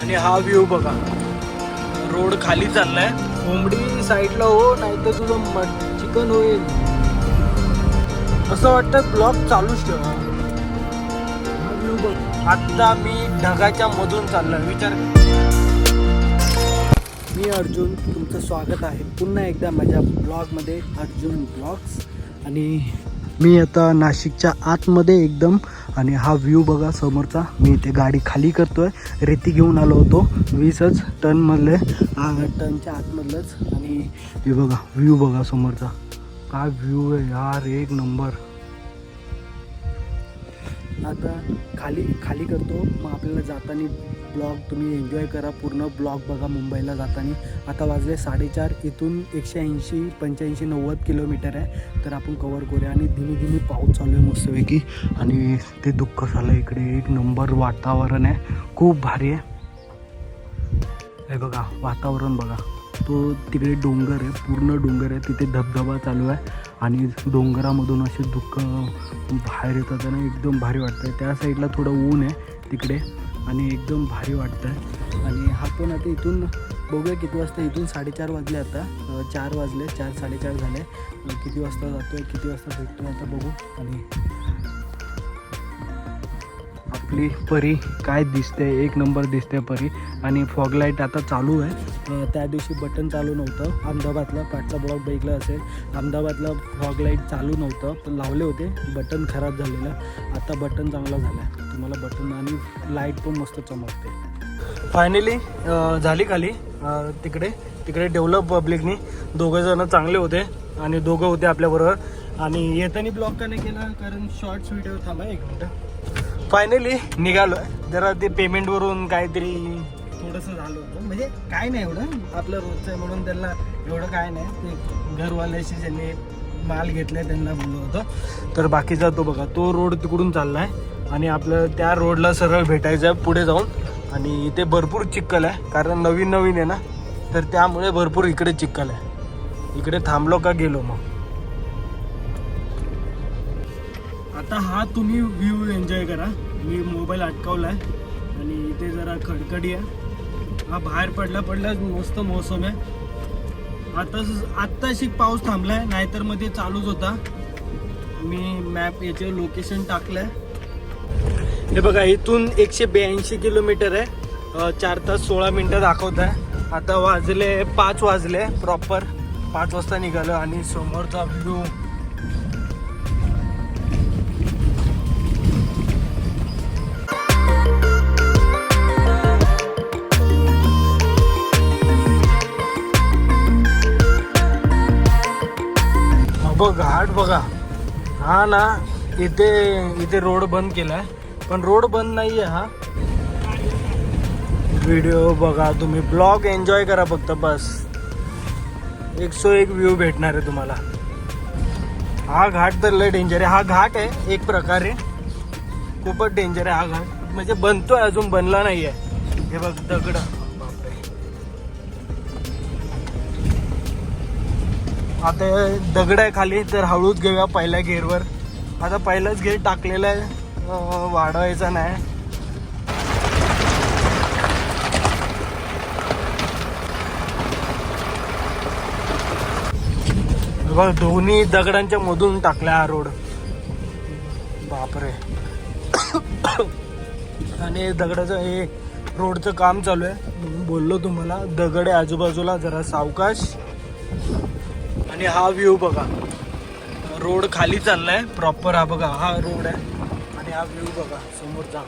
आणि हा व्ह्यू बघा, रोड खाली चाललाय. कोंबडी साईडला हो, नाही तर तुझं चिकन होईल. असं वाटतं ब्लॉग चालूच ठेवा. हा व्ह्यू बघ. आता मी ढगाच्या मधून चाललोय, विचार. मी अर्जुन, तुमचं स्वागत आहे पुन्हा एकदा माझ्या ब्लॉगमध्ये, अर्जुन ब्लॉग्स. आणि मी आता नाशिकच्या आतमध्ये एकदम. आणि हा व्ह्यू बघा समोरचा. मी इथे गाडी खाली करतोय, रेती घेऊन आलो होतो 20 टनमधले, टनच्या आतमधलंच. आणि हे बघा व्ह्यू बघा समोरचा, काय व्ह्यू आहे यार, एक नंबर. आता खाली करतो, मग आपल्याला जाताना ब्लॉग तुम्ही एन्जॉय करा, पूर्ण ब्लॉग बघा मुंबईला जाताना. आता वाजले 4:30, इथून 180, 85, 90 किलोमीटर आहे, तर आपण कवर करूया. आणि धीमी पाऊस चालू आहे मस्तपैकी. आणि ते दुःख झालं इकडे, एक नंबर वातावरण आहे, खूप भारी आहे. हे बघा वातावरण बघा, तो तिकडे डोंगर आहे, पूर्ण डोंगर आहे, तिथे धबधबा चालू आहे. आणि डोंगरामधून असे दुःख बाहेर येतात ना, एकदम भारी वाटतं आहे. त्या साईडला थोडं ऊन आहे तिकडे, आणि एकदम भारी वाटतं आहे. आणि हा पण आता इथून बघूया किती वाजता, इथून 4:30 वाजले, आता 4 वाजले, 4 साडेचार झाले. किती वाजता जातो आहे, किती वाजता भेटतो आता बघू. आणि आपली परी काय दिसते, एक नंबर दिसते परी. आणि फॉग लाईट आता चालू आहे. त्या दिवशी बटन चालू नव्हतं अहमदाबादला, पाठचा ब्लॉग बघितला असेल. अहमदाबादला फॉग लाईट चालू नव्हतं, पण लावले होते, बटन खराब झालेलं. आता बटन चांगला झाला आहे, तुम्हाला बटन आणि लाईट पण मस्त चमकते. फायनली झाली खाली. तिकडे डेव्हलप पब्लिकनी 2 जण चांगले होते, आणि 2 होते आपल्याबरोबर. आणि येताना ब्लॉग का नाही केला, कारण शॉर्ट्स व्हिडिओ. थांबा एक मिनटं. फायनली निघालो आहे. जरा ते पेमेंटवरून काहीतरी थोडंसं झालं होतं, म्हणजे काय नाही एवढं, आपलं रोजचं आहे म्हणून त्यांना एवढं काय नाही. ते घरवाल्याशी ज्यांनी माल घेतला आहे त्यांना बोललो होतं. तर बाकीचा तो बघा, तो रोड तिकडून चालला आहे, आणि आपलं त्या रोडला सरळ भेटायचं आहे पुढे जाऊन. आणि इथे भरपूर चिखल आहे, कारण नवीन आहे ना, तर त्यामुळे भरपूर इकडे चिखल आहे. इकडे थांबलो का गेलो मग. आता हा तुम्ही व्ह्यू एन्जॉय करा. मी मोबाईल अटकावला आहे, आणि इथे जरा खडखडी आहे. हा बाहेर पडला मस्त मौसम आहे. आत्ताशी पाऊस थांबला आहे, नाहीतर मध्ये चालूच होता. मी मॅप याचे लोकेशन टाकलं आहे. हे बघा, इथून 182 किलोमीटर आहे. 4 तास 16 मिनटं दाखवत आहे. आता वाजले 5 वाजले प्रॉपर. 5 वाजता निघालो. आणि समोरचा व्ह्यू घाट बघा. हा ना, इथे रोड बंद केलाय, पण रोड बंद नाही आहे. हा व्हिडिओ बघा तुम्ही, ब्लॉग एन्जॉय करा फक्त बस. 101 व्ह्यू भेटणार आहे तुम्हाला. हा घाट तर लय डेंजर आहे. हा घाट आहे एक प्रकारे, खूपच डेंजर आहे हा घाट. म्हणजे बनतोय, अजून बनला नाही आहे. हे बघ दगड, आता दगड आहे खाली, तर हळूच घेऊया पहिल्या गेअरवर. आता पहिलाच गेअर टाकलेला आहे, वाढवायचा नाही. बघ, दोन्ही दगडांच्या मधून टाकला हा रोड, बापरे. आणि दगडाचं हे रोडचं काम चालू आहे, बोललो तुम्हाला. दगड आहे आजूबाजूला, जरा सावकाश. आणि हा व्ह्यू बघा, रोड खाली चाललाय प्रॉपर. हा बघा, हा रोड आहे, आणि हा व्ह्यू बघा समोरचा.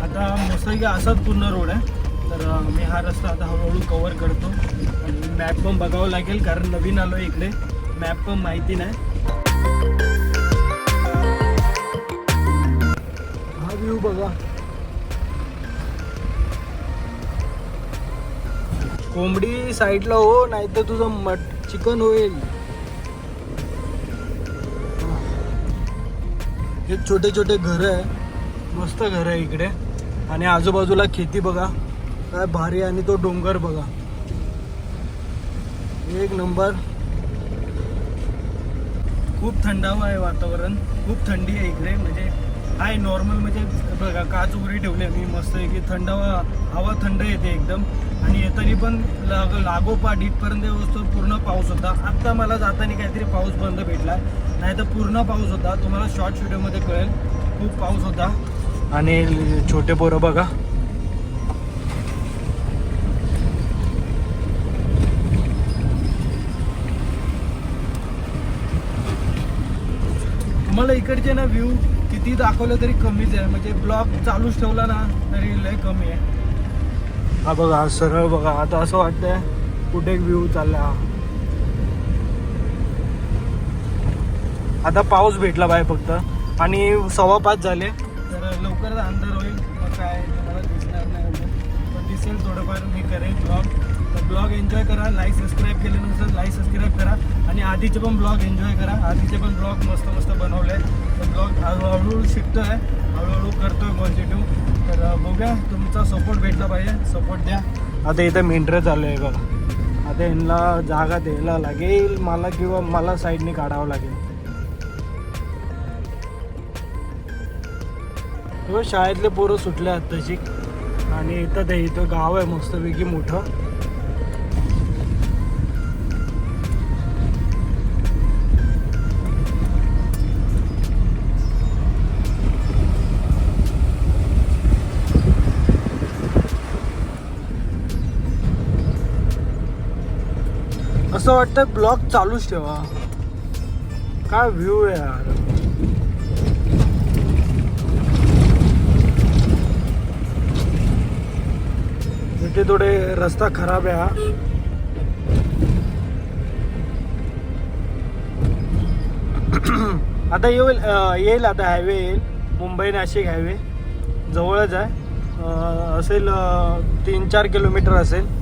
आता मोसई असाच पूर्ण रोड आहे, तर मी हा रस्ता आता हळूहळू कव्हर करतो. आणि मॅप पण बघावं लागेल, कारण नवीन आलो इकडे, मॅप पण माहिती नाही. हा व्ह्यू बघा, कोंबडी साईडला हो, नाही तर तुझं चिकन होईल. हे छोटे घर आहे, मस्त घर आहे इकडे. आणि आजूबाजूला खेती बघा काय भारी, आणि तो डोंगर बघा एक नंबर. खूप थंडावा आहे वातावरण, खूप थंडी आहे इकडे. म्हणजे आहे नॉर्मल, म्हणजे बघा काच उघडी ठेवली मी मस्त आहे की थंडावा, हवा थंड येते एकदम. आणि येताना पण लागोपाठ इथपर्यंत वस्तू पूर्ण पाऊस होता. आत्ता मला जाताना काहीतरी पाऊस बंद भेटला, नाही तर पूर्ण पाऊस होता. तुम्हाला शॉर्ट व्हिडिओमध्ये कळेल, खूप पाऊस होता. आणि छोटे पोरं बघा, तुम्हाला इकडचे ना व्ह्यू किती दाखवलं तरी कमीच आहे. म्हणजे ब्लॉग चालूच ठेवला ना तरी लय कमी आहे. हा बघा सरळ बघा, आता असं वाटतंय कुठे व्ह्यू चालला. आता पाऊस भेटला बाय फक्त, आणि 5:15 झाले, तर लवकरच अंधार होईल. मग काय तुम्हाला दिसणार नाही एवढं, पण दिसेल थोडंफार. मी करेन ब्लॉग, तर ब्लॉग एन्जॉय करा. लाईक सबस्क्राईब केले नसेल लाईक सबस्क्राईब करा, आणि आधीचे पण ब्लॉग एन्जॉय करा. आधीचे पण ब्लॉग मस्त मस्त बनवले. तर ब्लॉग हळूहळू शिकतो आहे, हळूहळू करतो आहे पॉझिटिव्ह. तर बघूया, तुमचा सपोर्ट भेटला पाहिजे, सपोर्ट द्या. आता इथं मेंढरं चालू आहे बघा. आता यांना जागा द्यायला लागेल मला, किंवा मला साईडने काढावं लागेल. तेव्हा शाळेतले पोरं सुटले आहेत तशी, आणि इथं गाव आहे मस्तपैकी मोठं. असं वाटतं ब्लॉग चालूच ठेवा. काय व्ह्यू आहे यार. इथे थोडे रस्ता खराब आहे हा. आता येईल आता हायवे येईल, मुंबई नाशिक हायवे जवळच आहे. असेल 3-4 किलोमीटर असेल.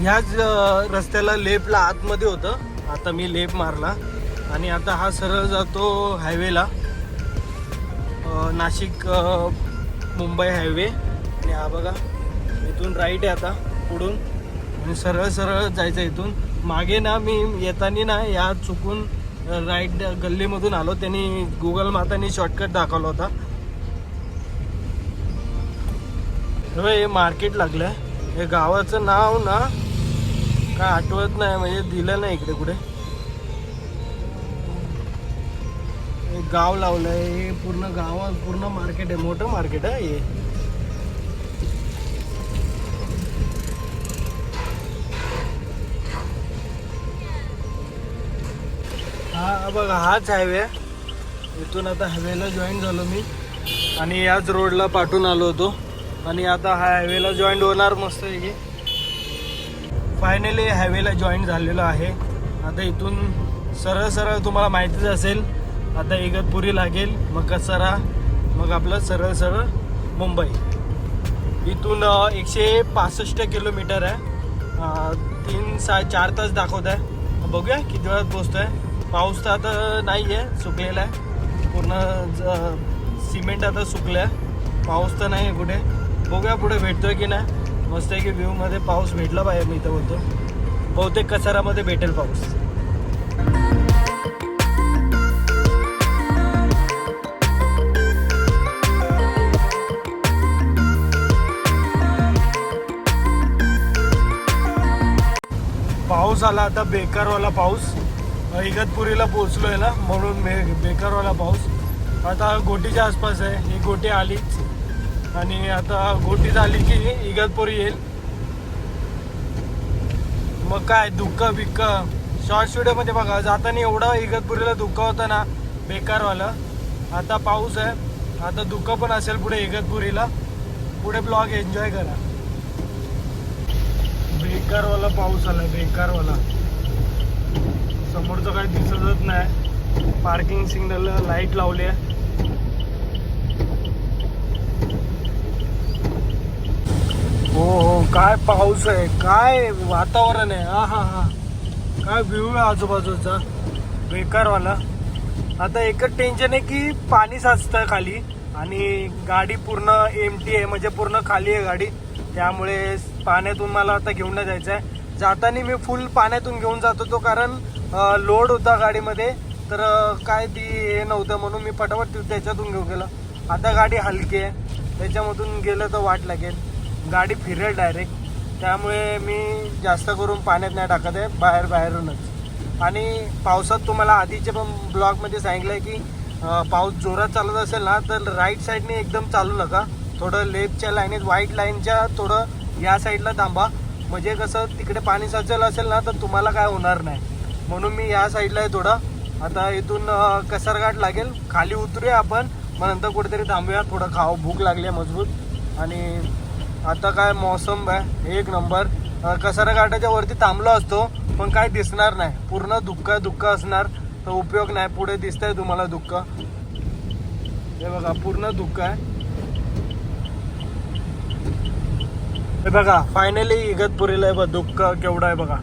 ह्याच रस्त्याला लेफ्टला आतमध्ये होतं. आता मी लेफ्ट मारला, आणि आता हा सरळ जातो हायवेला, नाशिक मुंबई हायवे. आणि हा बघा इथून राईट आहे आता पुढून, आणि सरळ सरळ जायचं इथून. मागे ना मी येताना ना या चुकून राईट गल्लीमधून आलो, त्यांनी गुगल मातानी शॉर्टकट दाखवला होता. हे मार्केट लागलं आहे. हे गावाचं नाव ना काय आठवत नाही, म्हणजे दिलं नाही इकडे कुठे. एक गाव लावलंय, हे पूर्ण गावात पूर्ण मार्केट आहे, मोठं मार्केट आहे हे. हा बघा हाच हायवे आहे. इथून आता हायवेला जॉईन झालो मी, आणि याच रोडला पाठवून आलो होतो, आणि आता हा हायवेला जॉईन होणार मस्त आहे की. फायनली हायवेला जॉईन झालेलो आहे. आता इथून सरळ सरळ तुम्हाला माहितीच असेल, आता इगतपुरी लागेल, मग कसारा, मग आपलं सरळ सरळ मुंबई. इथून 165 किलोमीटर आहे. 3-4 तास दाखवत आहे. बघूया किती वेळात पोचतो आहे. पाऊस तर आता नाही आहे, सुकलेला आहे पूर्ण. सिमेंट आता सुकलं आहे, पाऊस तर नाही आहे कुठे. बघूया पुढे भेटतोय की नाही. मस्त आहे की व्ह्यूमध्ये पाऊस भेटला पाहिजे. मी तर बोलतो बहुतेक कसारामध्ये भेटेल पाऊस. पाऊस आला आता, बेकारवाला पाऊस. इगतपुरीला पोचलोय ना, म्हणून बेकारवाला पाऊस. आता गोटीच्या आसपास आहे, ही गोटी आलीच, आणि आता गोटी झाली की इगतपुरी येईल. मग काय दुःख बिक्क शॉर्ट व्हिडिओमध्ये बघा जाताना एवढं इगतपुरीला धुकं होतं ना बेकारवालं. आता पाऊस आहे, आता धुकं पण असेल पुढे इगतपुरीला. पुढे ब्लॉग एन्जॉय करा. बेकारवाला पाऊस आला, बेकारवाला. समोरचं काही दिसतच नाही. पार्किंग सिग्नलला लाईट लावली आहे. हो हो, काय पाऊस आहे, काय वातावरण आहे. हा हा हा, काय व्ह्यू आहे आजूबाजूचा बेकारवाला. आता एकच टेन्शन आहे की पाणी साचतं खाली आणि गाडी पूर्ण एमटी आहे, म्हणजे पूर्ण खाली आहे गाडी. त्यामुळे पाण्यातून मला आता घेऊन नाही जायचं आहे. जाताना मी फुल पाण्यातून घेऊन जात होतो कारण लोड होता गाडीमध्ये. तर काय ती हे नव्हतं म्हणून मी पटापट त्याच्यातून घेऊन गेलो. आता गाडी हलकी आहे, त्याच्यामधून गेलं तर वाट लागेल, गाडी फिरेल डायरेक्ट. त्यामुळे मी जास्त करून पाण्यात नाही टाकत आहे, बाहेरूनच. आणि पावसात तुम्हाला आधीचे पण ब्लॉगमध्ये सांगितलं आहे की पाऊस जोरात चालत असेल ना तर राईट साईडने एकदम चालू नका. थोडं लेफ्टच्या लाईनीत, व्हाईट लाईनच्या थोडं या साईडला थांबा. म्हणजे कसं तिकडे पाणी साचेल असेल ना तर तुम्हाला काय होणार नाही. म्हणून मी या साईडला आहे थोडं. आता इथून कसरघाट लागेल, खाली उतरूया आपण, मग नंतर कुठेतरी थांबूया, थोडं भूक लागली आहे मजबूत. आणि आता काय मौसम आहे एक नंबर. कसरघाटाच्या वरती थांबलो असतो पण काय दिसणार नाही, पूर्ण धुक्क असणार, तर उपयोग नाही. पुढे दिसतंय तुम्हाला धुक्क, हे बघा पूर्ण धुक्क आहे. हे बघा फायनली इगतपुरीला आहे बघ, धुक्क केवढं आहे बघा.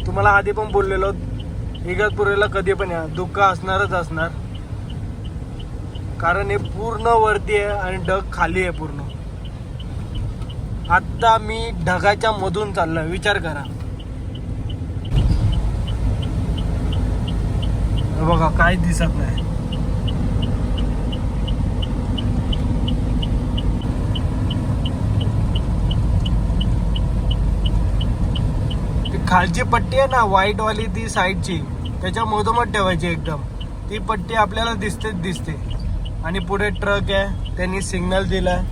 तुम्हाला आधी पण बोललेलो इगतपुरीला कधी पण या, धुक्क असणारच असणार. कारण हे पूर्ण वरती आहे आणि ढग खाली आहे पूर्ण. आता मी ढगाच्या मधून चाललोय, विचार करा. बघा काय दिसत नाही. ती खालची पट्टी आहे ना व्हाईट वाली, ती साईडची, त्याच्या मधोमध ठेवायची एकदम. ती पट्टी आपल्याला दिसते. आणि पुढे ट्रक आहे, त्यांनी सिग्नल दिलाय.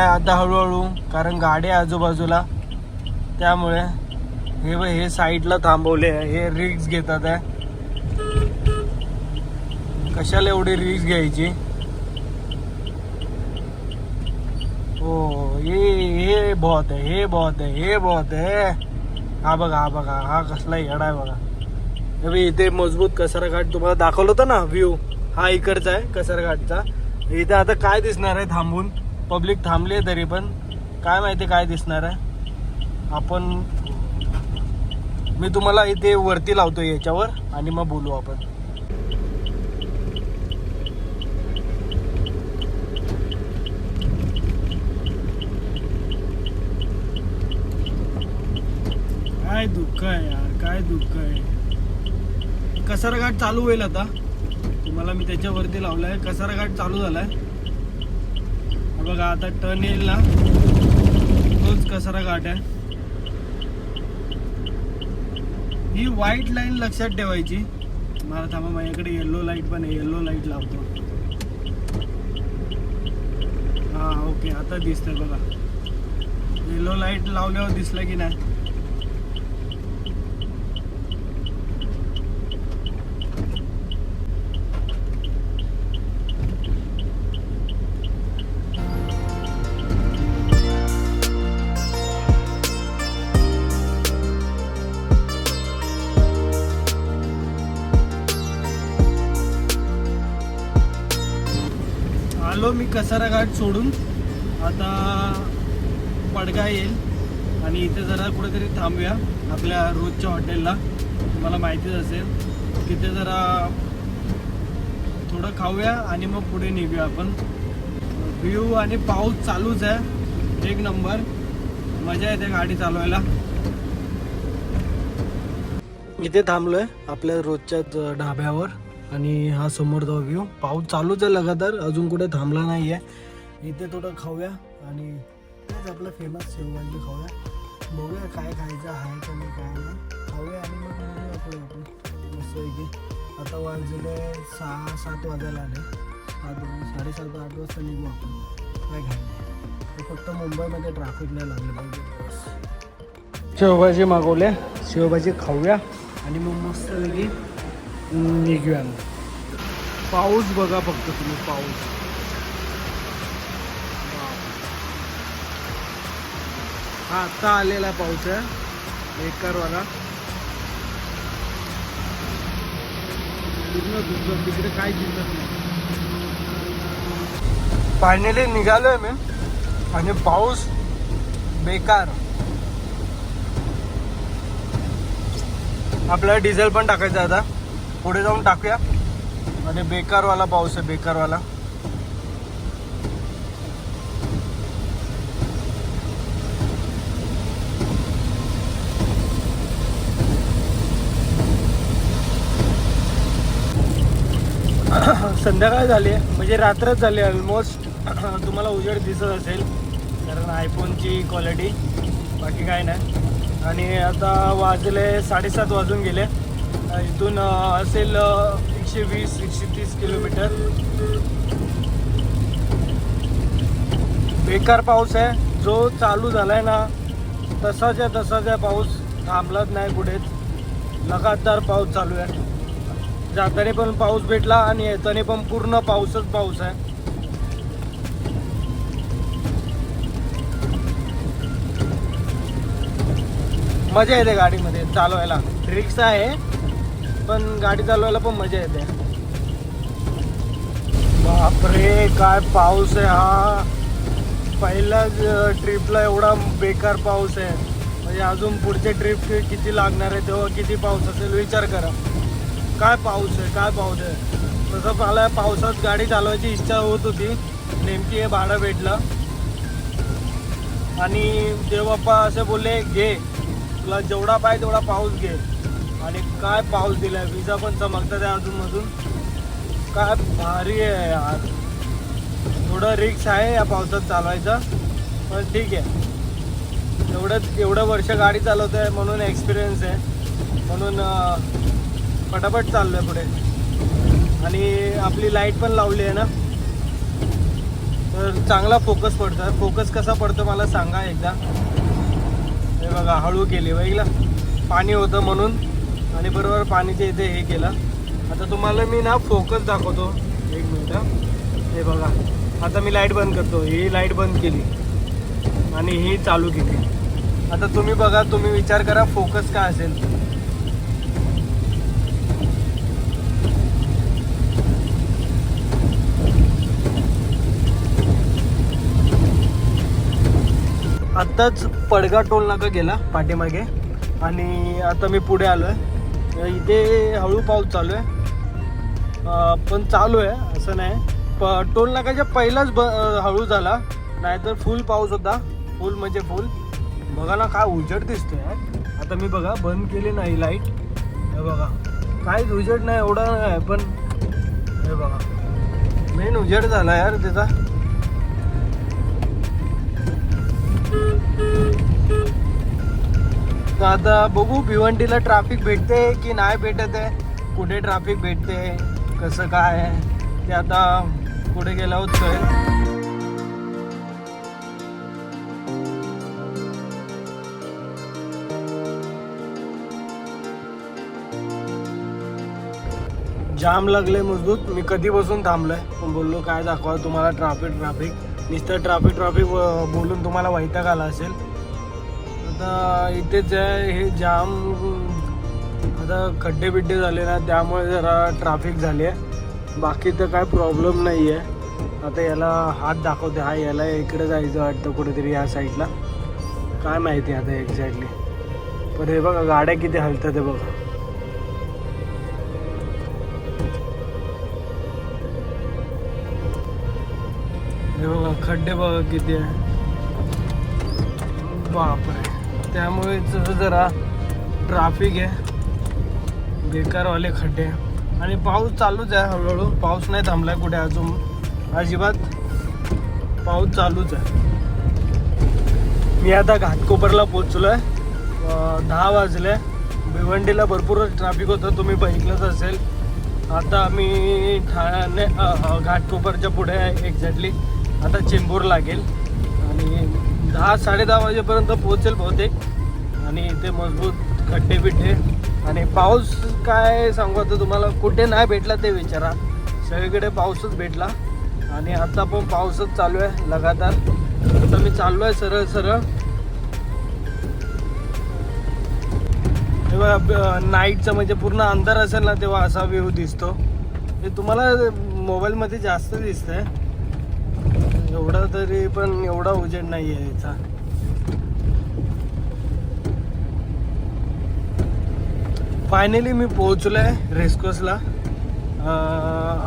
आता हळूहळू, कारण गाडी आजूबाजूला, त्यामुळे हे साईडला थांबवले आहे. हे रिक्स घेतात आहे. कशाला एवढी रिक्स घ्यायची. हो, हे बहुत आहे. हा बघा, हा कसला येडा आहे बघा. इथे मजबूत कसरघाट तुम्हाला दाखवलं होतं ना व्ह्यू, हा इकडचा आहे कसरघाटचा. इथे आता काय दिसणार आहे थांबून, पब्लिक थांबली आहे तरी पण काय माहिती काय दिसणार आहे. मी तुम्हाला इथे वरती लावतो याच्यावर आणि मग बोलू आपण. काय दुःख आहे यार, काय दुःख आहे. कसरघाट चालू होईल आता, तुम्हाला मी त्याच्यावरती लावलाय. कसरघाट चालू झालाय बघा. आता टर्न येईल ना, तोच कसरघाट आहे. ही व्हाईट लाईन लक्षात ठेवायची. मला थांबा, माझ्याकडे येल्लो लाईट पण आहे, येल्लो लाईट लावतो. हा ओके, आता दिसतंय बघा. येल्लो लाईट लावल्यावर दिसलं की नाही. आलो मी कसरघाट सोडून. आता पडगा येईल आणि इथे जरा कुठेतरी थांबूया आपल्या रोजच्या हॉटेलला. तुम्हाला माहितीच असेल, तिथे जरा थोडं खाऊया आणि मग पुढे निघूया आपण. व्ह्यू आणि पाऊस चालूच आहे, एक नंबर मजा येते गाडी चालवायला. इथे थांबलोय आपल्या रोजच्याच ढाब्यावर आणि हा समोरचा व्ह्यू. पाऊस चालूच आहे लगातार, अजून कुठे थांबला नाही आहे. इथे थोडं खाऊया आणि तेच आपलं फेमस शेवभाजी खाऊया. बघूया काय खायचं आहे का नाही, काय नाही खाऊया आणि मग आपण मस्त आहे की. आता वाजले 6-7 वाजायला आले. 7, 7:30, 8 वाजता निघू आपण. काय खायला फक्त मुंबईमध्ये ट्रॅफिक नाही लागले पाहिजे. शेवभाजी मागवल्या, शेवभाजी खाऊया आणि मग मस्त लगी निघूया. पाऊस बघा फक्त तुम्ही, पाऊस. हा आत्ता आलेला पाऊस आहे बेकारवाला. पूर्ण दुसरं तिकडे काय दिसत नाही. फायनली निघालोय मी आणि पाऊस बेकार. आपल्याला डिझेल पण टाकायचं आता, पुढे जाऊन टाकूया. आणि बेकारवाला पाऊस आहे, बेकारवाला. संध्याकाळ झाली आहे, म्हणजे रात्रच झाली ऑलमोस्ट. तुम्हाला उजेड दिसत असेल कारण आयफोनची क्वालिटी, बाकी काय नाही. आणि आता वाजले 7:30 वाजून गेले. इथून असेल 120-130 किलोमीटर. बेकार पाऊस आहे जो चालू झालाय ना, तसाच्या तसाच पाऊस थांबलाच नाही कुठेच. लगातार पाऊस चालू आहे. जाताना पण पाऊस भेटला आणि येताना पण पूर्ण पाऊसच पाऊस आहे. मजा येते गाडीमध्ये चालवायला. रिक्षा आहे पण गाडी चालवायला पण मजा येते. बापरे काय पाऊस आहे हा. पहिल्याच ट्रिपला एवढा बेकार पाऊस आहे, म्हणजे अजून पुढचे ट्रिप किती लागणार आहे तेव्हा किती पाऊस असेल विचार करा. काय पाऊस आहे, काय पाऊस आहे. तसं मला पावसात गाडी चालवायची इच्छा होत होती, नेमकी हे भाडं भेटलं. आणि देवबाप्पा असे बोलले घे, तुला जेवढा पाहिजे तेवढा पाऊस घे. आणि काय पाऊस दिलाय, विजा पण चमकतात आहे अजूनमधून. काय भारी आहे यार. थोडं रिक्स आहे या पावसात चालवायचं, पण ठीक आहे. एवढं वर्ष गाडी चालवतो आहे म्हणून एक्सपिरियन्स आहे, म्हणून फटाफट चाललो आहे पुढे. आणि आपली लाईट पण लावली आहे ना, तर चांगला फोकस पडतो. फोकस कसा पडतो मला सांगा एकदा. हे बघा हळू केली बघितला, पाणी होतं म्हणून. आणि बरोबर पाणीच्या इथे हे केलं. आता तुम्हाला मी ना फोकस दाखवतो, एक मिनिट. हे बघा आता मी लाईट बंद करतो. ही लाईट बंद केली आणि ही चालू केली. आता तुम्ही बघा, तुम्ही विचार करा फोकस काय असेल. आत्ताच पडगा टोल नाका गेला पाठीमागे आणि आता मी पुढे आलो आहे. इथे हळू पाऊस चालू आहे, पण चालू आहे असं नाही. टोल नाकाच्या पहिलाच हळू झाला, नाहीतर फुल पाऊस होता. फुल म्हणजे फुल. बघा ना काय उजेड दिसतोय यार. आता मी बघा बंद केली नाही लाईट. हे बघा काहीच उजेड नाही, एवढा नाही पण हे बघा मेन उजेड झाला यार त्याचा. तर आता बघू भिवंडीला ट्रॅफिक भेटते की नाही भेटत आहे, कुठे ट्रॅफिक भेटते, कसं काय आहे ते आता पुढे गेल्यावर कळेल. जाम लागले मजबूत. मी कधीपासून थांबलोय पण बोललो काय दाखवा तुम्हाला ट्रॅफिक. नुसतं ट्रॅफिक बोलून तुम्हाला वैताग आला असेल. आता इथेच आहे हे जाम. आता खड्डे बिड्डे झाले ना त्यामुळे जरा ट्रॅफिक झाली आहे, बाकी तर काय प्रॉब्लेम नाही आहे. आता याला हात दाखवते, हा याला इकडे जायचं वाटतं कुठेतरी या साईडला, काय माहिती आता एक्झॅक्टली. पण हे बघा गाड्या किती हलतात हे बघा. हे बघा खड्डे बघा किती आहे, बापरे. त्यामुळेच जरा ट्रॅफिक आहे, बेकारवाले खड्डे. आणि पाऊस चालूच आहे हळूहळू. पाऊस नाही थांबलाय कुठे अजून, अजिबात पाऊस चालूच आहे. मी आता घाटकोपरला पोचलो आहे. 10 वाजले. भिवंडीला भरपूर ट्रॅफिक होतं, तुम्ही बघितलंच असेल. आता मी ठाणे घाटकोपरच्या पुढे आहे एक्झॅक्टली. आता चेंबूर लागेल आणि 10-10:30 वाजेपर्यंत पोहोचेल बहुतेक. आणि इथे मजबूत खड्डे बिड्डे आणि पाऊस काय सांगू आता तुम्हाला, कुठे नाही भेटला ते विचारा, सगळीकडे पाऊसच भेटला. आणि आता पण पाऊसच चालू आहे लगातार. आता मी चाललो आहे सरळ सरळ. तेव्हा नाईटचं म्हणजे पूर्ण अंधार असेल ना तेव्हा असा व्ह्यू दिसतो. हे तुम्हाला मोबाईलमध्ये जास्त दिसतंय, एवढा तरी पण एवढा उजेड नाही आहे याचा. फायनली मी पोहोचलो आहे रेसकोर्सला.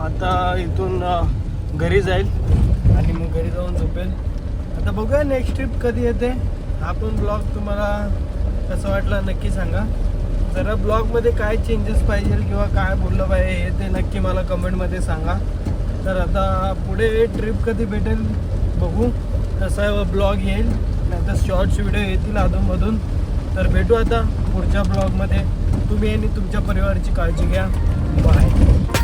आता इथून घरी जाईल आणि मग घरी जाऊन झोपेल. आता बघूया नेक्स्ट ट्रिप कधी येते. हा पण ब्लॉग तुम्हाला कसं वाटलं नक्की सांगा. जरा ब्लॉगमध्ये काय चेंजेस पाहिजे किंवा काय बोललं पाहिजे हे ते नक्की मला कमेंटमध्ये सांगा. तर आता पुढे ट्रिप कधी भेटेल बघू, कसा ब्लॉग येईल, नाही तर शॉर्ट्स व्हिडिओ येतील अधूनमधून. तर भेटू आता पुढच्या ब्लॉगमध्ये. तुम्ही आणि तुमच्या परिवाराची काळजी घ्या. बाय.